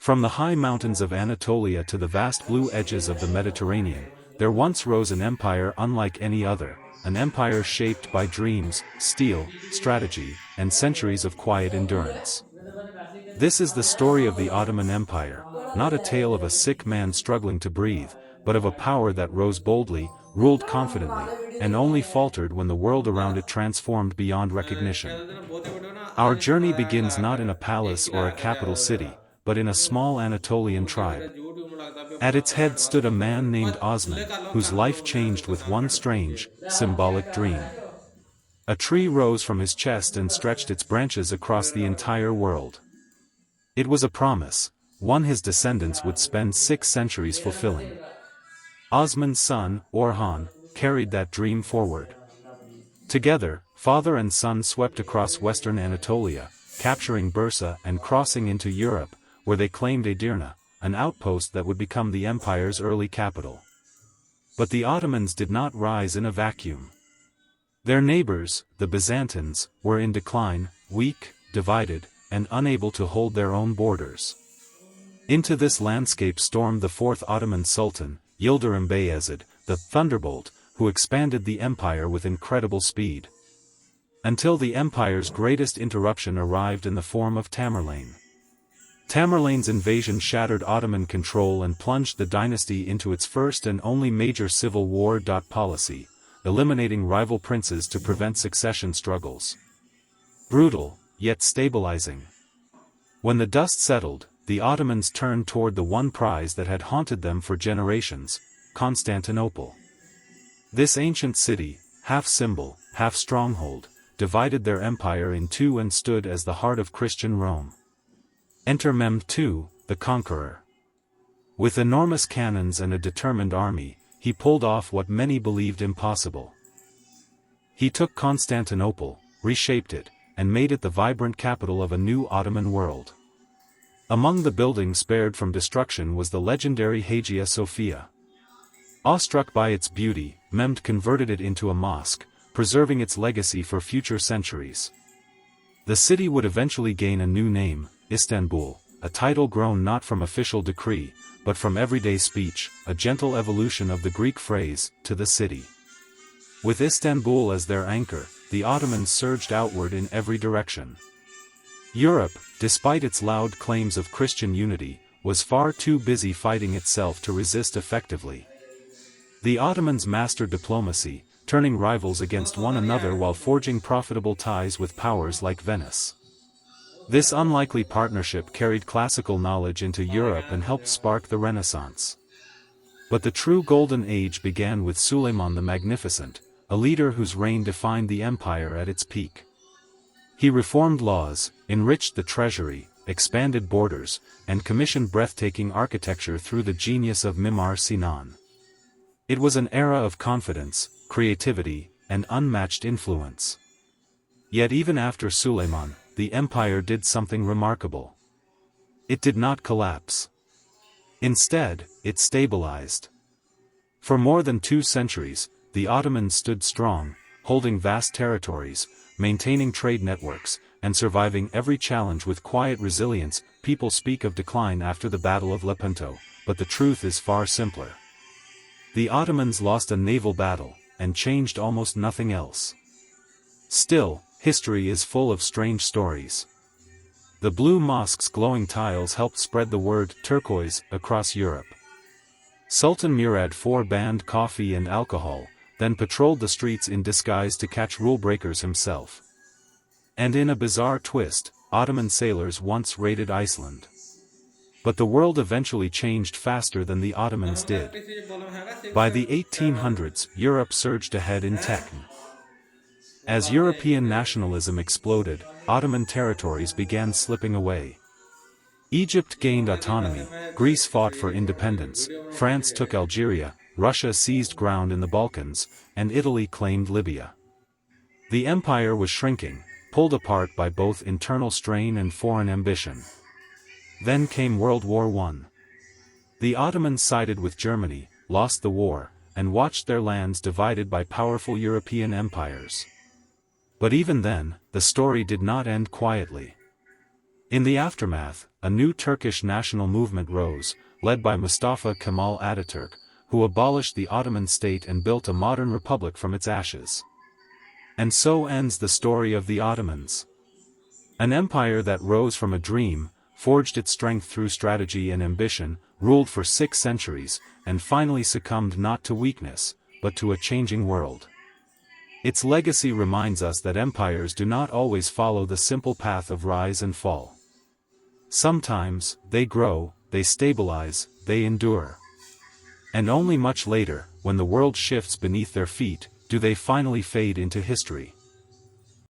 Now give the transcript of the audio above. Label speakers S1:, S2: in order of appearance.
S1: From the high mountains of Anatolia to the vast blue edges of the Mediterranean, there once rose an empire unlike any other, an empire shaped by dreams, steel, strategy, and centuries of quiet endurance. This is the story of the Ottoman Empire, not a tale of a sick man struggling to breathe, but of a power that rose boldly, ruled confidently, and only faltered when the world around it transformed beyond recognition. Our journey begins not in a palace or a capital city, but in a small Anatolian tribe. At its head stood a man named Osman, whose life changed with one strange, symbolic dream. A tree rose from his chest and stretched its branches across the entire world. It was a promise, one his descendants would spend 6 centuries fulfilling. Osman's son, Orhan, carried that dream forward. Together, father and son swept across western Anatolia, capturing Bursa and crossing into Europe, where they claimed Edirne, an outpost that would become the empire's early capital. But the Ottomans did not rise in a vacuum. Their neighbors, the Byzantines, were in decline, weak, divided, and unable to hold their own borders. Into this landscape stormed the 4th Ottoman Sultan, Yildirim Bayezid, the Thunderbolt, who expanded the empire with incredible speed. Until the empire's greatest interruption arrived in the form of Tamerlane. Tamerlane's invasion shattered Ottoman control and plunged the dynasty into its first and only major civil war. Policy, eliminating rival princes to prevent succession struggles. Brutal, yet stabilizing. When the dust settled, the Ottomans turned toward the one prize that had haunted them for generations, Constantinople. This ancient city, half symbol, half stronghold, divided their empire in two and stood as the heart of Christian Rome. Enter Mehmed II, the conqueror. With enormous cannons and a determined army, he pulled off what many believed impossible. He took Constantinople, reshaped it, and made it the vibrant capital of a new Ottoman world. Among the buildings spared from destruction was the legendary Hagia Sophia. Awestruck by its beauty, Mehmed converted it into a mosque, preserving its legacy for future centuries. The city would eventually gain a new name, Istanbul, a title grown not from official decree, but from everyday speech, a gentle evolution of the Greek phrase, to the city. With Istanbul as their anchor, the Ottomans surged outward in every direction. Europe, despite its loud claims of Christian unity, was far too busy fighting itself to resist effectively. The Ottomans mastered diplomacy, turning rivals against one another while forging profitable ties with powers like Venice. This unlikely partnership carried classical knowledge into Europe and helped spark the Renaissance. But the true golden age began with Suleiman the Magnificent, a leader whose reign defined the empire at its peak. He reformed laws, enriched the treasury, expanded borders, and commissioned breathtaking architecture through the genius of Mimar Sinan. It was an era of confidence, creativity, and unmatched influence. Yet even after Suleiman, the empire did something remarkable. It did not collapse. Instead, it stabilized. For more than 2 centuries, the Ottomans stood strong, holding vast territories, maintaining trade networks, and surviving every challenge with quiet resilience. People speak of decline after the Battle of Lepanto, but the truth is far simpler. The Ottomans lost a naval battle, and changed almost nothing else. Still, history is full of strange stories. The blue mosque's glowing tiles helped spread the word turquoise across Europe. Sultan Murad IV banned coffee and alcohol, then patrolled the streets in disguise to catch rule breakers himself. And in a bizarre twist, Ottoman sailors once raided Iceland. But the world eventually changed faster than the Ottomans did. By the 1800s, Europe surged ahead in tech. As European nationalism exploded, Ottoman territories began slipping away. Egypt gained autonomy, Greece fought for independence, France took Algeria, Russia seized ground in the Balkans, and Italy claimed Libya. The empire was shrinking, pulled apart by both internal strain and foreign ambition. Then came World War I. The Ottomans sided with Germany, lost the war, and watched their lands divided by powerful European empires. But even then, the story did not end quietly. In the aftermath, a new Turkish national movement rose, led by Mustafa Kemal Ataturk, who abolished the Ottoman state and built a modern republic from its ashes. And so ends the story of the Ottomans. An empire that rose from a dream, forged its strength through strategy and ambition, ruled for 6 centuries, and finally succumbed not to weakness, but to a changing world. Its legacy reminds us that empires do not always follow the simple path of rise and fall. Sometimes, they grow, they stabilize, they endure. And only much later, when the world shifts beneath their feet, do they finally fade into history.